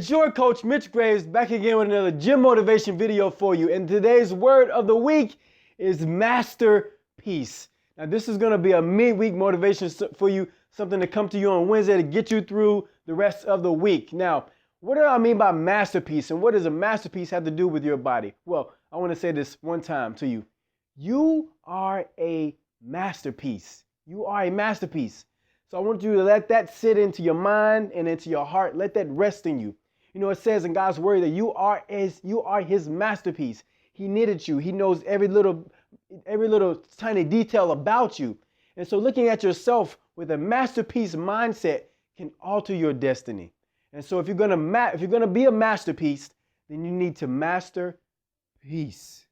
It's your coach, Mitch Graves, back again with another gym motivation video for you. And today's word of the week is masterpiece. Now, this is going to be a midweek motivation for you, something to come to you on Wednesday to get you through the rest of the week. Now, what do I mean by masterpiece, and what does a masterpiece have to do with your body? Well, I want to say this one time to you. You are a masterpiece. You are a masterpiece. So I want you to let that sit into your mind and into your heart. Let that rest in you. You know, it says in God's word that you are his masterpiece. He knitted you. He knows every little tiny detail about you. And so looking at yourself with a masterpiece mindset can alter your destiny. And so if you're going to be a masterpiece, then you need to master peace.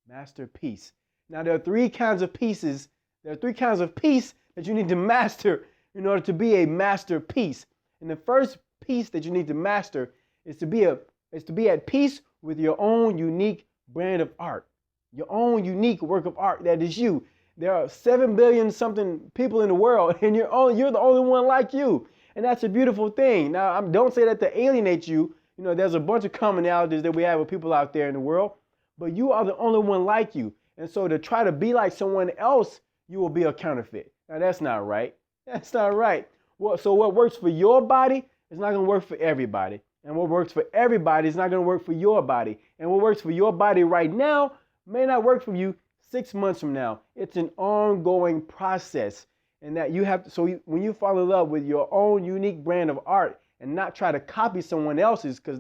Master peace. Now there are three kinds of pieces. There are three kinds of peace that you need to master in order to be a masterpiece. And the first piece that you need to master is to be at peace with your own unique brand of art, your own unique work of art that is you. There are 7 billion something people in the world, and you're the only one like you, and that's a beautiful thing. Now, don't say that to alienate you. You know, there's a bunch of commonalities that we have with people out there in the world, but you are the only one like you. And so to try to be like someone else, you will be a counterfeit. Now, that's not right. That's not right. Well, so what works for your body is not going to work for everybody. And what works for everybody is not going to work for your body. And what works for your body right now may not work for you 6 months from now. It's an ongoing process. And that you have to, so when you fall in love with your own unique brand of art and not try to copy someone else's, because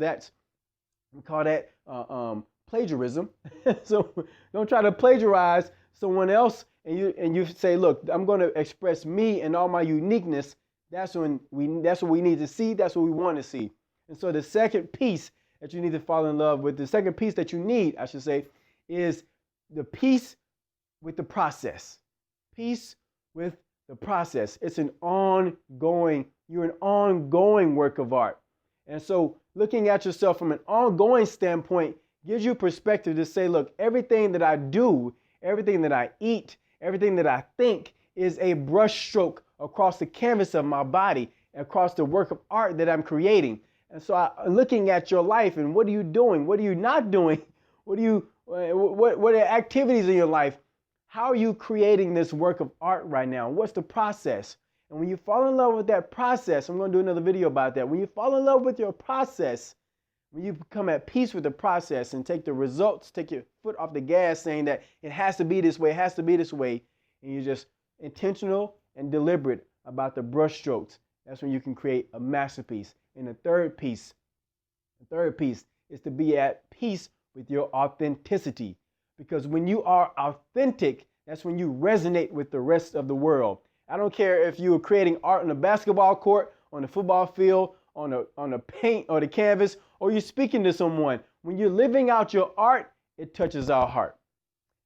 we call that plagiarism. So don't try to plagiarize someone else and you say, look, I'm going to express me and all my uniqueness. That's what we need to see. That's what we want to see. And so the second piece that you need to fall in love with, the second piece that you need, I should say, is the peace with the process. Peace with the process. It's you're an ongoing work of art. And so looking at yourself from an ongoing standpoint gives you perspective to say, look, everything that I do, everything that I eat, everything that I think is a brush stroke across the canvas of my body, across the work of art that I'm creating. And so looking at your life and what are you doing? What are you not doing? What are activities in your life? How are you creating this work of art right now? What's the process? And when you fall in love with that process, I'm going to do another video about that. When you fall in love with your process, when you become at peace with the process and take the results, take your foot off the gas saying that it has to be this way, it has to be this way, and you're just intentional and deliberate about the brush strokes, that's when you can create a masterpiece. And the third piece is to be at peace with your authenticity. Because when you are authentic, that's when you resonate with the rest of the world. I don't care if you are creating art on a basketball court, on the football field, on the paint or the canvas, or you're speaking to someone. When you're living out your art, it touches our heart.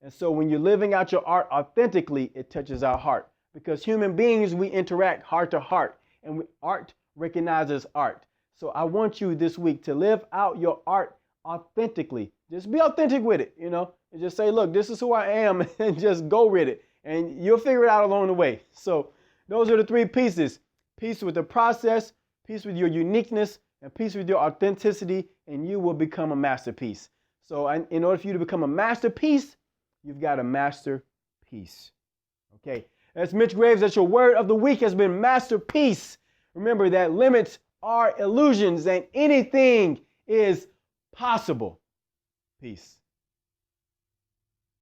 And so when you're living out your art authentically, it touches our heart. Because human beings, we interact heart to heart, and art recognizes art. So I want you this week to live out your art authentically. Just be authentic with it, you know, and just say, look, this is who I am, and just go with it. And you'll figure it out along the way. So those are the three pieces. Peace with the process, peace with your uniqueness, and peace with your authenticity, and you will become a masterpiece. So in order for you to become a masterpiece, you've got to master peace. Okay, that's Mitch Graves. That's your word of the week has been masterpiece. Remember that limits are illusions and anything is possible. Peace.